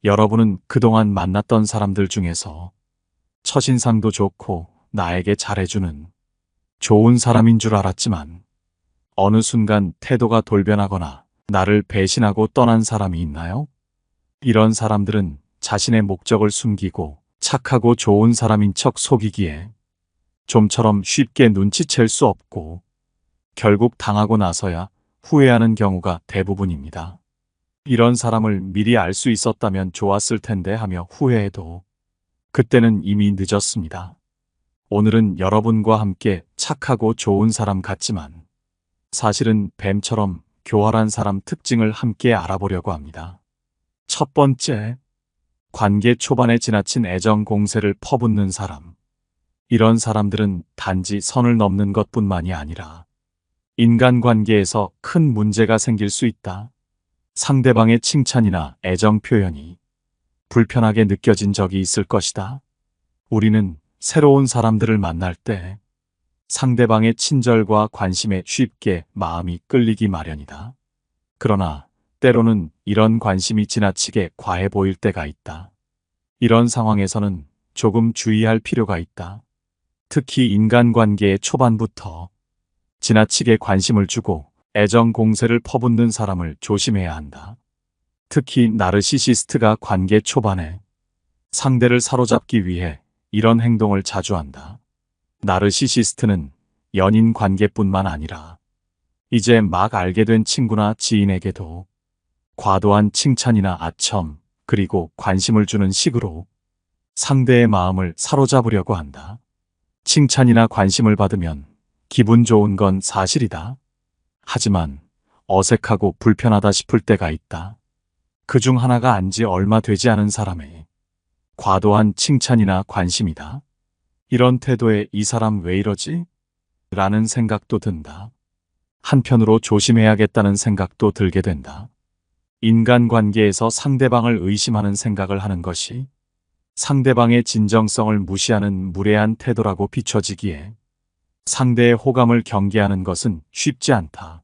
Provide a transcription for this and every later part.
여러분은 그동안 만났던 사람들 중에서 첫인상도 좋고 나에게 잘해주는 좋은 사람인 줄 알았지만 어느 순간 태도가 돌변하거나 나를 배신하고 떠난 사람이 있나요? 이런 사람들은 자신의 목적을 숨기고 착하고 좋은 사람인 척 속이기에 좀처럼 쉽게 눈치챌 수 없고 결국 당하고 나서야 후회하는 경우가 대부분입니다. 이런 사람을 미리 알 수 있었다면 좋았을 텐데 하며 후회해도 그때는 이미 늦었습니다. 오늘은 여러분과 함께 착하고 좋은 사람 같지만 사실은 뱀처럼 교활한 사람 특징을 함께 알아보려고 합니다. 첫 번째, 관계 초반에 지나친 애정 공세를 퍼붓는 사람. 이런 사람들은 단지 선을 넘는 것뿐만이 아니라 인간관계에서 큰 문제가 생길 수 있다. 상대방의 칭찬이나 애정 표현이 불편하게 느껴진 적이 있을 것이다. 우리는 새로운 사람들을 만날 때 상대방의 친절과 관심에 쉽게 마음이 끌리기 마련이다. 그러나 때로는 이런 관심이 지나치게 과해 보일 때가 있다. 이런 상황에서는 조금 주의할 필요가 있다. 특히 인간관계의 초반부터 지나치게 관심을 주고 애정 공세를 퍼붓는 사람을 조심해야 한다. 특히 나르시시스트가 관계 초반에 상대를 사로잡기 위해 이런 행동을 자주 한다. 나르시시스트는 연인 관계뿐만 아니라 이제 막 알게 된 친구나 지인에게도 과도한 칭찬이나 아첨, 그리고 관심을 주는 식으로 상대의 마음을 사로잡으려고 한다. 칭찬이나 관심을 받으면 기분 좋은 건 사실이다. 하지만 어색하고 불편하다 싶을 때가 있다. 그중 하나가 안지 얼마 되지 않은 사람의 과도한 칭찬이나 관심이다. 이런 태도에 이 사람 왜 이러지? 라는 생각도 든다. 한편으로 조심해야겠다는 생각도 들게 된다. 인간관계에서 상대방을 의심하는 생각을 하는 것이 상대방의 진정성을 무시하는 무례한 태도라고 비춰지기에 상대의 호감을 경계하는 것은 쉽지 않다.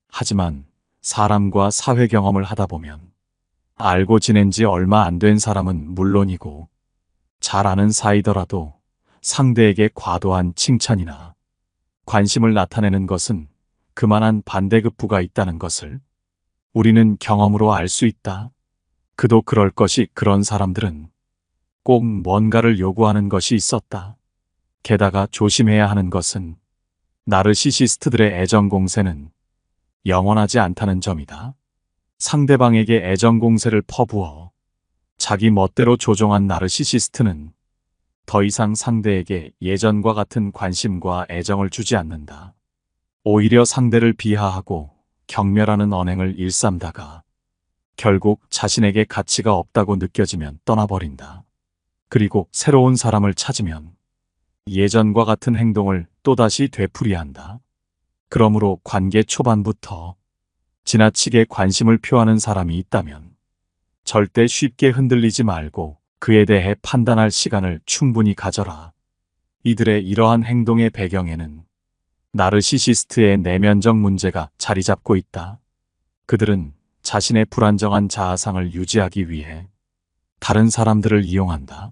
하지만 사람과 사회 경험을 하다 보면 알고 지낸 지 얼마 안 된 사람은 물론이고 잘 아는 사이더라도 상대에게 과도한 칭찬이나 관심을 나타내는 것은 그만한 반대급부가 있다는 것을 우리는 경험으로 알 수 있다. 그도 그럴 것이 그런 사람들은 꼭 뭔가를 요구하는 것이 있었다. 게다가 조심해야 하는 것은 나르시시스트들의 애정 공세는 영원하지 않다는 점이다. 상대방에게 애정 공세를 퍼부어 자기 멋대로 조종한 나르시시스트는 더 이상 상대에게 예전과 같은 관심과 애정을 주지 않는다. 오히려 상대를 비하하고 경멸하는 언행을 일삼다가 결국 자신에게 가치가 없다고 느껴지면 떠나버린다. 그리고 새로운 사람을 찾으면 예전과 같은 행동을 또다시 되풀이한다. 그러므로 관계 초반부터 지나치게 관심을 표하는 사람이 있다면 절대 쉽게 흔들리지 말고 그에 대해 판단할 시간을 충분히 가져라. 이들의 이러한 행동의 배경에는 나르시시스트의 내면적 문제가 자리 잡고 있다. 그들은 자신의 불안정한 자아상을 유지하기 위해 다른 사람들을 이용한다.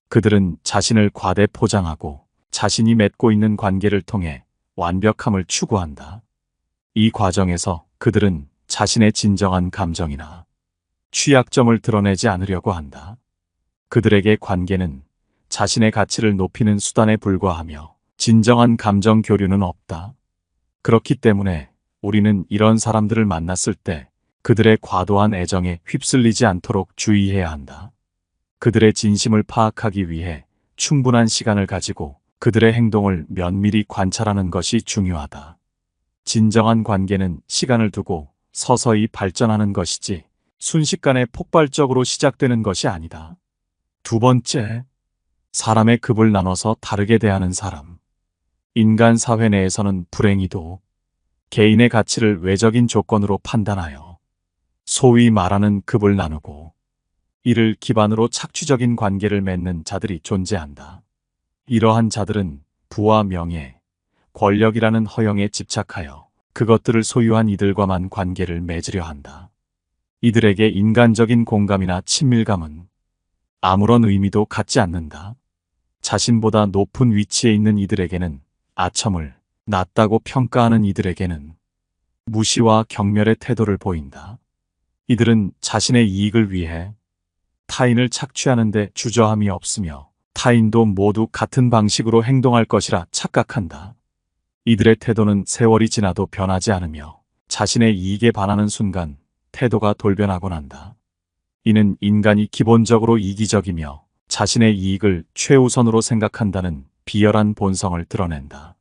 그들은 자신을 과대 포장하고 자신이 맺고 있는 관계를 통해 완벽함을 추구한다. 이 과정에서 그들은 자신의 진정한 감정이나 취약점을 드러내지 않으려고 한다. 그들에게 관계는 자신의 가치를 높이는 수단에 불과하며 진정한 감정 교류는 없다. 그렇기 때문에 우리는 이런 사람들을 만났을 때 그들의 과도한 애정에 휩쓸리지 않도록 주의해야 한다. 그들의 진심을 파악하기 위해 충분한 시간을 가지고 그들의 행동을 면밀히 관찰하는 것이 중요하다. 진정한 관계는 시간을 두고 서서히 발전하는 것이지 순식간에 폭발적으로 시작되는 것이 아니다. 두 번째, 사람의 급을 나눠서 다르게 대하는 사람. 인간 사회 내에서는 불행히도 개인의 가치를 외적인 조건으로 판단하여 소위 말하는 급을 나누고 이를 기반으로 착취적인 관계를 맺는 자들이 존재한다. 이러한 자들은 부와 명예, 권력이라는 허영에 집착하여 그것들을 소유한 이들과만 관계를 맺으려 한다. 이들에게 인간적인 공감이나 친밀감은 아무런 의미도 갖지 않는다. 자신보다 높은 위치에 있는 이들에게는 아첨을 낮다고 평가하는 이들에게는 무시와 경멸의 태도를 보인다. 이들은 자신의 이익을 위해 타인을 착취하는데 주저함이 없으며 타인도 모두 같은 방식으로 행동할 것이라 착각한다. 이들의 태도는 세월이 지나도 변하지 않으며 자신의 이익에 반하는 순간 태도가 돌변하곤 한다. 이는 인간이 기본적으로 이기적이며 자신의 이익을 최우선으로 생각한다는 비열한 본성을 드러낸다.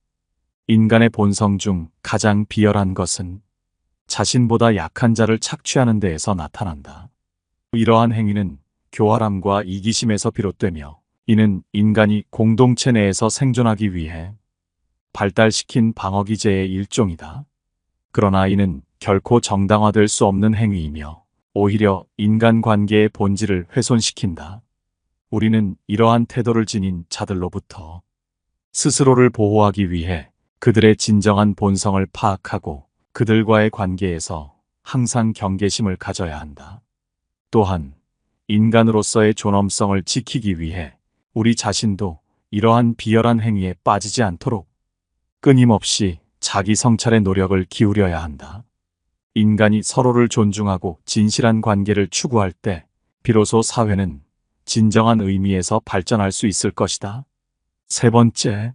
인간의 본성 중 가장 비열한 것은 자신보다 약한 자를 착취하는 데에서 나타난다. 이러한 행위는 교활함과 이기심에서 비롯되며 이는 인간이 공동체 내에서 생존하기 위해 발달시킨 방어기제의 일종이다. 그러나 이는 결코 정당화될 수 없는 행위이며 오히려 인간관계의 본질을 훼손시킨다. 우리는 이러한 태도를 지닌 자들로부터 스스로를 보호하기 위해 그들의 진정한 본성을 파악하고 그들과의 관계에서 항상 경계심을 가져야 한다. 또한 인간으로서의 존엄성을 지키기 위해 우리 자신도 이러한 비열한 행위에 빠지지 않도록 끊임없이 자기 성찰의 노력을 기울여야 한다. 인간이 서로를 존중하고 진실한 관계를 추구할 때 비로소 사회는 진정한 의미에서 발전할 수 있을 것이다. 세 번째,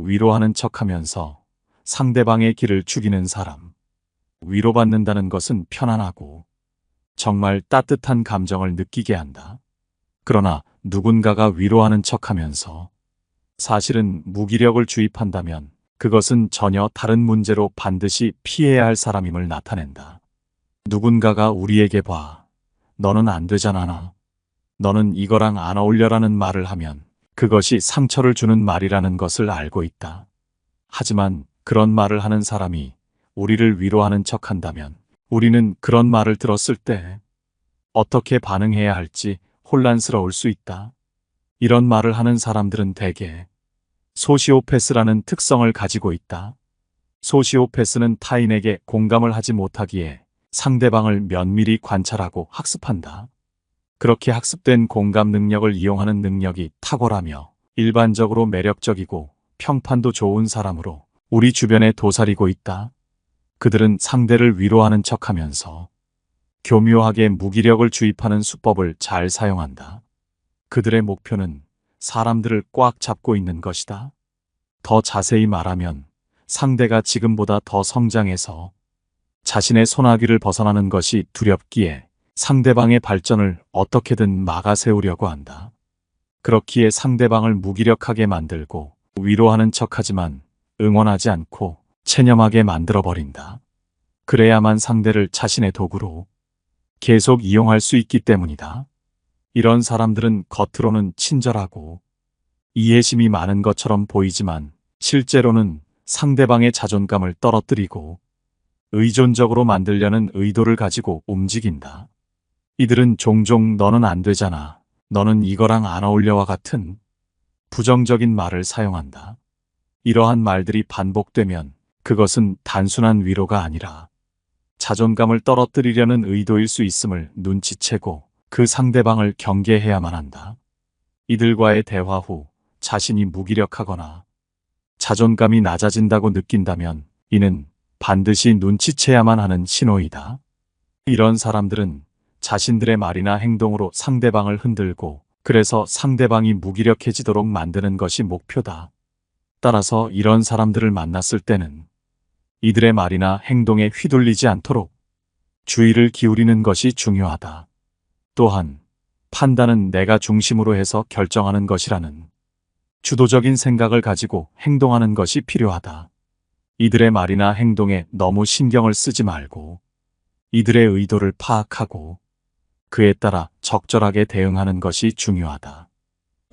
위로하는 척하면서 상대방의 길을 죽이는 사람. 위로받는다는 것은 편안하고 정말 따뜻한 감정을 느끼게 한다. 그러나 누군가가 위로하는 척하면서 사실은 무기력을 주입한다면 그것은 전혀 다른 문제로 반드시 피해야 할 사람임을 나타낸다. 누군가가 우리에게 너는 안 되잖아. 너는 이거랑 안 어울려라는 말을 하면 그것이 상처를 주는 말이라는 것을 알고 있다. 하지만 그런 말을 하는 사람이 우리를 위로하는 척한다면 우리는 그런 말을 들었을 때 어떻게 반응해야 할지 혼란스러울 수 있다. 이런 말을 하는 사람들은 대개 소시오패스라는 특성을 가지고 있다. 소시오패스는 타인에게 공감을 하지 못하기에 상대방을 면밀히 관찰하고 학습한다. 그렇게 학습된 공감 능력을 이용하는 능력이 탁월하며 일반적으로 매력적이고 평판도 좋은 사람으로 우리 주변에 도사리고 있다. 그들은 상대를 위로하는 척하면서 교묘하게 무기력을 주입하는 수법을 잘 사용한다. 그들의 목표는 사람들을 꽉 잡고 있는 것이다. 더 자세히 말하면 상대가 지금보다 더 성장해서 자신의 손아귀를 벗어나는 것이 두렵기에 상대방의 발전을 어떻게든 막아세우려고 한다. 그렇기에 상대방을 무기력하게 만들고 위로하는 척하지만 응원하지 않고 체념하게 만들어버린다. 그래야만 상대를 자신의 도구로 계속 이용할 수 있기 때문이다. 이런 사람들은 겉으로는 친절하고 이해심이 많은 것처럼 보이지만 실제로는 상대방의 자존감을 떨어뜨리고 의존적으로 만들려는 의도를 가지고 움직인다. 이들은 종종 너는 안 되잖아. 너는 이거랑 안 어울려와 같은 부정적인 말을 사용한다. 이러한 말들이 반복되면 그것은 단순한 위로가 아니라 자존감을 떨어뜨리려는 의도일 수 있음을 눈치채고 그 상대방을 경계해야만 한다. 이들과의 대화 후 자신이 무기력하거나 자존감이 낮아진다고 느낀다면 이는 반드시 눈치채야만 하는 신호이다. 이런 사람들은 자신들의 말이나 행동으로 상대방을 흔들고 그래서 상대방이 무기력해지도록 만드는 것이 목표다. 따라서 이런 사람들을 만났을 때는 이들의 말이나 행동에 휘둘리지 않도록 주의를 기울이는 것이 중요하다. 또한 판단은 내가 중심으로 해서 결정하는 것이라는 주도적인 생각을 가지고 행동하는 것이 필요하다. 이들의 말이나 행동에 너무 신경을 쓰지 말고 이들의 의도를 파악하고 그에 따라 적절하게 대응하는 것이 중요하다.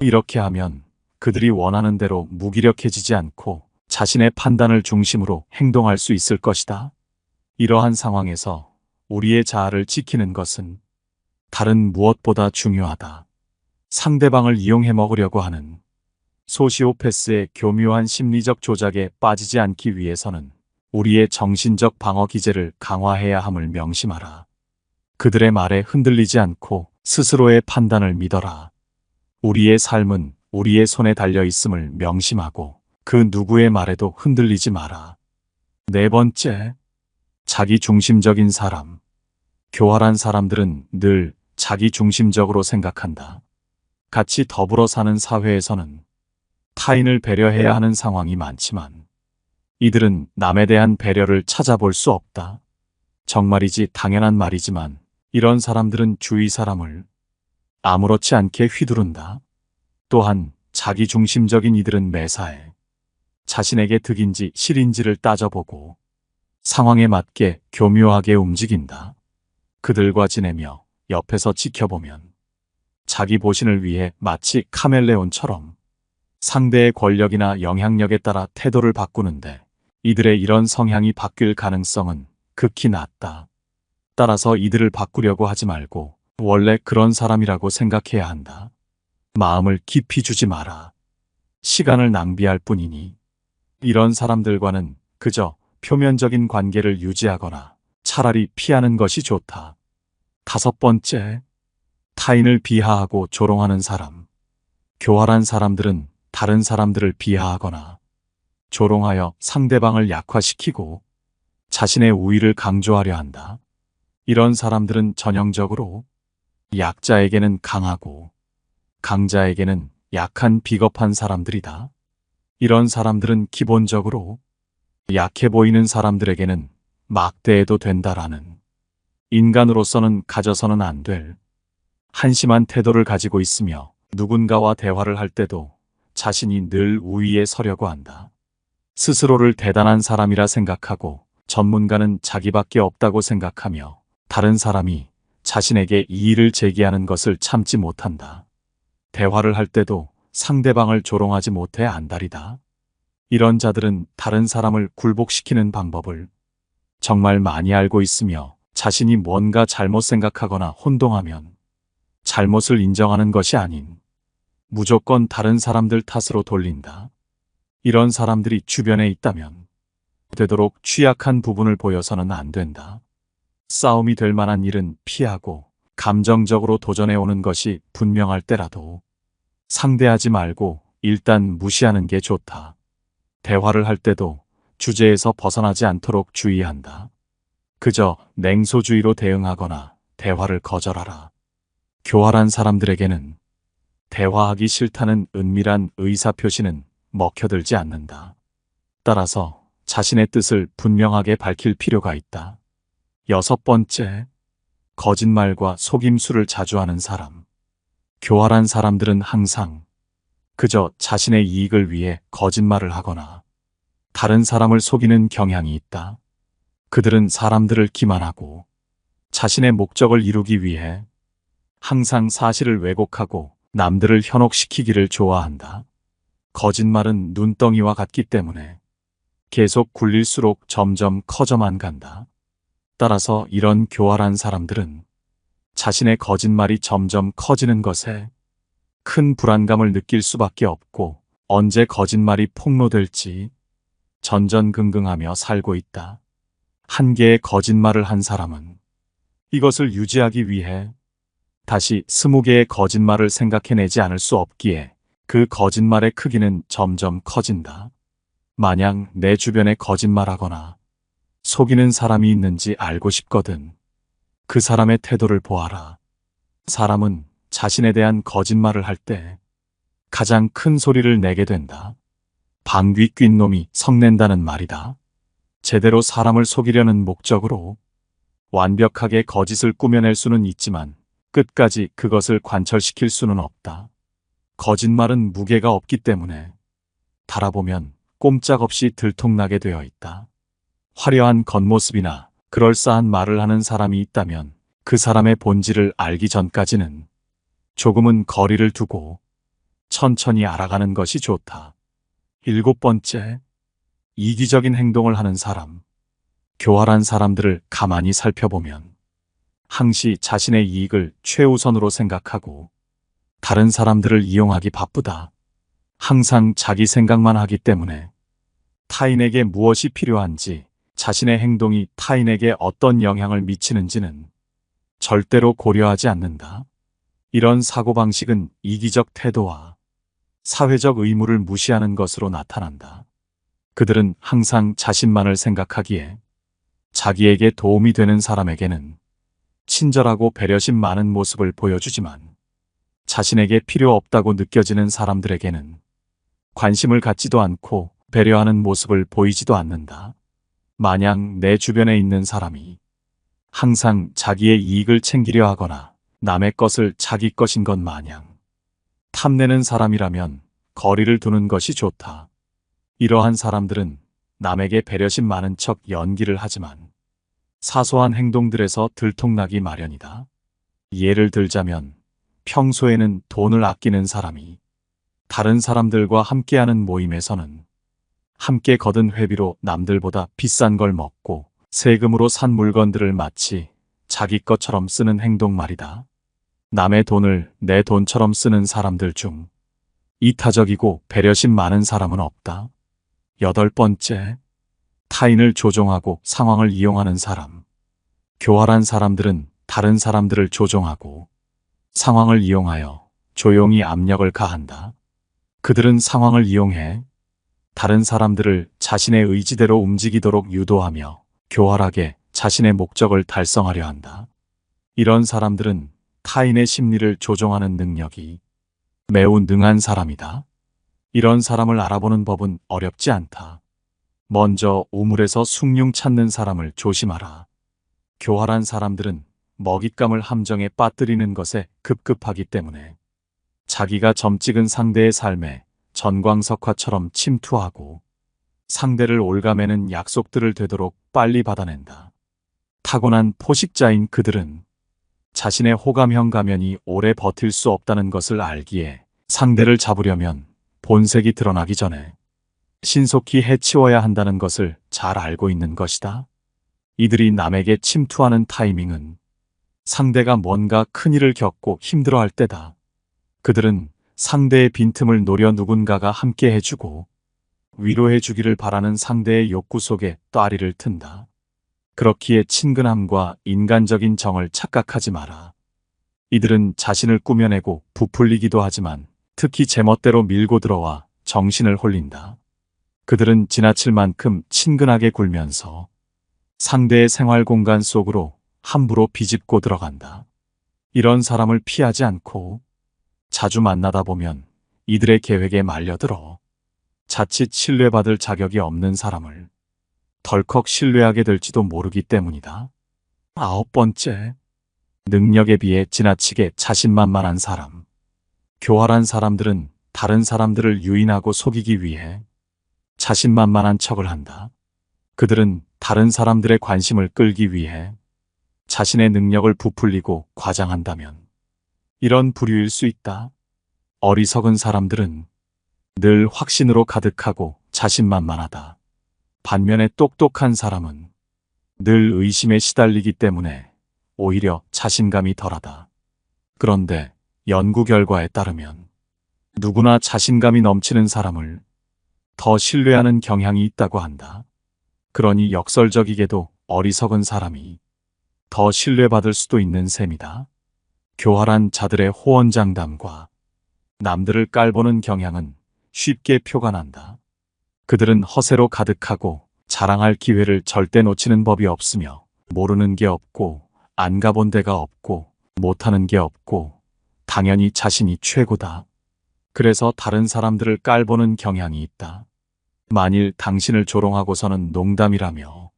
이렇게 하면 그들이 원하는 대로 무기력해지지 않고 자신의 판단을 중심으로 행동할 수 있을 것이다. 이러한 상황에서 우리의 자아를 지키는 것은 다른 무엇보다 중요하다. 상대방을 이용해 먹으려고 하는 소시오패스의 교묘한 심리적 조작에 빠지지 않기 위해서는 우리의 정신적 방어 기제를 강화해야 함을 명심하라. 그들의 말에 흔들리지 않고 스스로의 판단을 믿어라. 우리의 삶은 우리의 손에 달려 있음을 명심하고 그 누구의 말에도 흔들리지 마라. 네 번째, 자기중심적인 사람. 교활한 사람들은 늘 자기중심적으로 생각한다. 같이 더불어 사는 사회에서는 타인을 배려해야 하는 상황이 많지만 이들은 남에 대한 배려를 찾아볼 수 없다. 정말이지 당연한 말이지만 이런 사람들은 주위 사람을 아무렇지 않게 휘두른다. 또한 자기중심적인 이들은 매사에 자신에게 득인지 실인지를 따져보고 상황에 맞게 교묘하게 움직인다. 그들과 지내며 옆에서 지켜보면 자기 보신을 위해 마치 카멜레온처럼 상대의 권력이나 영향력에 따라 태도를 바꾸는데 이들의 이런 성향이 바뀔 가능성은 극히 낮다. 따라서 이들을 바꾸려고 하지 말고 원래 그런 사람이라고 생각해야 한다. 마음을 깊이 주지 마라. 시간을 낭비할 뿐이니 이런 사람들과는 그저 표면적인 관계를 유지하거나 차라리 피하는 것이 좋다. 다섯 번째, 타인을 비하하고 조롱하는 사람. 교활한 사람들은 다른 사람들을 비하하거나 조롱하여 상대방을 약화시키고 자신의 우위를 강조하려 한다. 이런 사람들은 전형적으로 약자에게는 강하고 강자에게는 약한 비겁한 사람들이다. 이런 사람들은 기본적으로 약해 보이는 사람들에게는 막대해도 된다라는 인간으로서는 가져서는 안 될 한심한 태도를 가지고 있으며 누군가와 대화를 할 때도 자신이 늘 우위에 서려고 한다. 스스로를 대단한 사람이라 생각하고 전문가는 자기밖에 없다고 생각하며 다른 사람이 자신에게 이의를 제기하는 것을 참지 못한다. 대화를 할 때도 상대방을 조롱하지 못해 안달이다. 이런 자들은 다른 사람을 굴복시키는 방법을 정말 많이 알고 있으며 자신이 뭔가 잘못 생각하거나 혼동하면 잘못을 인정하는 것이 아닌 무조건 다른 사람들 탓으로 돌린다. 이런 사람들이 주변에 있다면 되도록 취약한 부분을 보여서는 안 된다. 싸움이 될 만한 일은 피하고 감정적으로 도전해 오는 것이 분명할 때라도 상대하지 말고 일단 무시하는 게 좋다. 대화를 할 때도 주제에서 벗어나지 않도록 주의한다. 그저 냉소주의로 대응하거나 대화를 거절하라. 교활한 사람들에게는 대화하기 싫다는 은밀한 의사표시는 먹혀들지 않는다. 따라서 자신의 뜻을 분명하게 밝힐 필요가 있다. 여섯 번째, 거짓말과 속임수를 자주 하는 사람. 교활한 사람들은 항상 그저 자신의 이익을 위해 거짓말을 하거나 다른 사람을 속이는 경향이 있다. 그들은 사람들을 기만하고 자신의 목적을 이루기 위해 항상 사실을 왜곡하고 남들을 현혹시키기를 좋아한다. 거짓말은 눈덩이와 같기 때문에 계속 굴릴수록 점점 커져만 간다. 따라서 이런 교활한 사람들은 자신의 거짓말이 점점 커지는 것에 큰 불안감을 느낄 수밖에 없고 언제 거짓말이 폭로될지 전전긍긍하며 살고 있다. 한 개의 거짓말을 한 사람은 이것을 유지하기 위해 다시 20개의 거짓말을 생각해내지 않을 수 없기에 그 거짓말의 크기는 점점 커진다. 만약 내 주변에 거짓말하거나 속이는 사람이 있는지 알고 싶거든. 그 사람의 태도를 보아라. 사람은 자신에 대한 거짓말을 할 때 가장 큰 소리를 내게 된다. 방귀 뀐 놈이 성낸다는 말이다. 제대로 사람을 속이려는 목적으로 완벽하게 거짓을 꾸며낼 수는 있지만 끝까지 그것을 관철시킬 수는 없다. 거짓말은 무게가 없기 때문에 달아보면 꼼짝없이 들통나게 되어 있다. 화려한 겉모습이나 그럴싸한 말을 하는 사람이 있다면 그 사람의 본질을 알기 전까지는 조금은 거리를 두고 천천히 알아가는 것이 좋다. 일곱 번째, 이기적인 행동을 하는 사람. 교활한 사람들을 가만히 살펴보면 항시 자신의 이익을 최우선으로 생각하고 다른 사람들을 이용하기 바쁘다. 항상 자기 생각만 하기 때문에 타인에게 무엇이 필요한지 자신의 행동이 타인에게 어떤 영향을 미치는지는 절대로 고려하지 않는다. 이런 사고방식은 이기적 태도와 사회적 의무를 무시하는 것으로 나타난다. 그들은 항상 자신만을 생각하기에 자기에게 도움이 되는 사람에게는 친절하고 배려심 많은 모습을 보여주지만 자신에게 필요 없다고 느껴지는 사람들에게는 관심을 갖지도 않고 배려하는 모습을 보이지도 않는다. 만약 내 주변에 있는 사람이 항상 자기의 이익을 챙기려 하거나 남의 것을 자기 것인 것 마냥 탐내는 사람이라면 거리를 두는 것이 좋다. 이러한 사람들은 남에게 배려심 많은 척 연기를 하지만 사소한 행동들에서 들통나기 마련이다. 예를 들자면 평소에는 돈을 아끼는 사람이 다른 사람들과 함께하는 모임에서는 함께 거둔 회비로 남들보다 비싼 걸 먹고 세금으로 산 물건들을 마치 자기 것처럼 쓰는 행동 말이다. 남의 돈을 내 돈처럼 쓰는 사람들 중 이타적이고 배려심 많은 사람은 없다. 8번째, 타인을 조종하고 상황을 이용하는 사람. 교활한 사람들은 다른 사람들을 조종하고 상황을 이용하여 조용히 압력을 가한다. 그들은 상황을 이용해 다른 사람들을 자신의 의지대로 움직이도록 유도하며 교활하게 자신의 목적을 달성하려 한다. 이런 사람들은 타인의 심리를 조종하는 능력이 매우 능한 사람이다. 이런 사람을 알아보는 법은 어렵지 않다. 먼저 우물에서 숭늉 찾는 사람을 조심하라. 교활한 사람들은 먹잇감을 함정에 빠뜨리는 것에 급급하기 때문에 자기가 점 찍은 상대의 삶에 전광석화처럼 침투하고 상대를 올가매는 약속들을 되도록 빨리 받아낸다. 타고난 포식자인 그들은 자신의 호감형 가면이 오래 버틸 수 없다는 것을 알기에 상대를 잡으려면 본색이 드러나기 전에 신속히 해치워야 한다는 것을 잘 알고 있는 것이다. 이들이 남에게 침투하는 타이밍은 상대가 뭔가 큰일을 겪고 힘들어할 때다. 그들은 상대의 빈틈을 노려 누군가가 함께 해주고 위로해 주기를 바라는 상대의 욕구 속에 따리를 튼다. 그렇기에 친근함과 인간적인 정을 착각하지 마라. 이들은 자신을 꾸며내고 부풀리기도 하지만 특히 제멋대로 밀고 들어와 정신을 홀린다. 그들은 지나칠 만큼 친근하게 굴면서 상대의 생활 공간 속으로 함부로 비집고 들어간다. 이런 사람을 피하지 않고 자주 만나다 보면 이들의 계획에 말려들어 자칫 신뢰받을 자격이 없는 사람을 덜컥 신뢰하게 될지도 모르기 때문이다. 9번째, 능력에 비해 지나치게 자신만만한 사람. 교활한 사람들은 다른 사람들을 유인하고 속이기 위해 자신만만한 척을 한다. 그들은 다른 사람들의 관심을 끌기 위해 자신의 능력을 부풀리고 과장한다면 이런 부류일 수 있다. 어리석은 사람들은 늘 확신으로 가득하고 자신만만하다. 반면에 똑똑한 사람은 늘 의심에 시달리기 때문에 오히려 자신감이 덜하다. 그런데 연구 결과에 따르면 누구나 자신감이 넘치는 사람을 더 신뢰하는 경향이 있다고 한다. 그러니 역설적이게도 어리석은 사람이 더 신뢰받을 수도 있는 셈이다. 교활한 자들의 호언장담과 남들을 깔보는 경향은 쉽게 표가 난다. 그들은 허세로 가득하고 자랑할 기회를 절대 놓치는 법이 없으며 모르는 게 없고 안 가본 데가 없고 못하는 게 없고 당연히 자신이 최고다. 그래서 다른 사람들을 깔보는 경향이 있다. 만일 당신을 조롱하고서는 농담이라며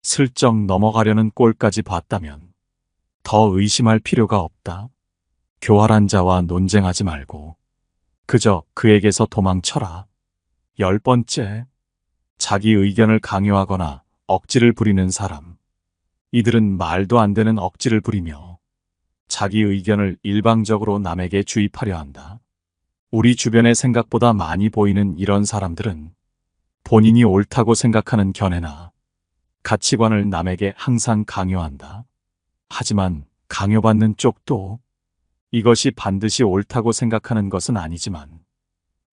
슬쩍 넘어가려는 꼴까지 봤다면 더 의심할 필요가 없다. 교활한 자와 논쟁하지 말고 그저 그에게서 도망쳐라. 10번째, 자기 의견을 강요하거나 억지를 부리는 사람. 이들은 말도 안 되는 억지를 부리며 자기 의견을 일방적으로 남에게 주입하려 한다. 우리 주변에 생각보다 많이 보이는 이런 사람들은 본인이 옳다고 생각하는 견해나 가치관을 남에게 항상 강요한다. 하지만 강요받는 쪽도 이것이 반드시 옳다고 생각하는 것은 아니지만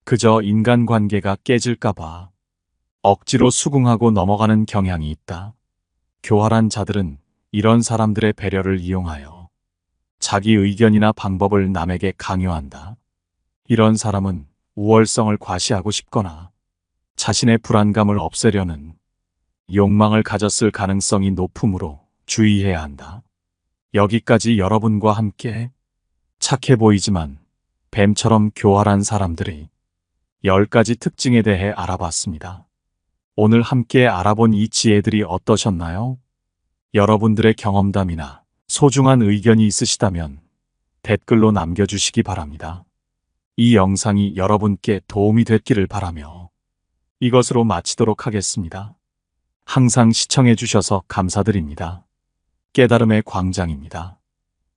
그저 인간관계가 깨질까봐 억지로 수긍하고 넘어가는 경향이 있다. 교활한 자들은 이런 사람들의 배려를 이용하여 자기 의견이나 방법을 남에게 강요한다. 이런 사람은 우월성을 과시하고 싶거나 자신의 불안감을 없애려는 욕망을 가졌을 가능성이 높으므로 주의해야 한다. 여기까지 여러분과 함께 착해 보이지만 뱀처럼 교활한 사람들의 10가지 특징에 대해 알아봤습니다. 오늘 함께 알아본 이 지혜들이 어떠셨나요? 여러분들의 경험담이나 소중한 의견이 있으시다면 댓글로 남겨주시기 바랍니다. 이 영상이 여러분께 도움이 됐기를 바라며 이것으로 마치도록 하겠습니다. 항상 시청해 주셔서 감사드립니다. 깨달음의 광장입니다.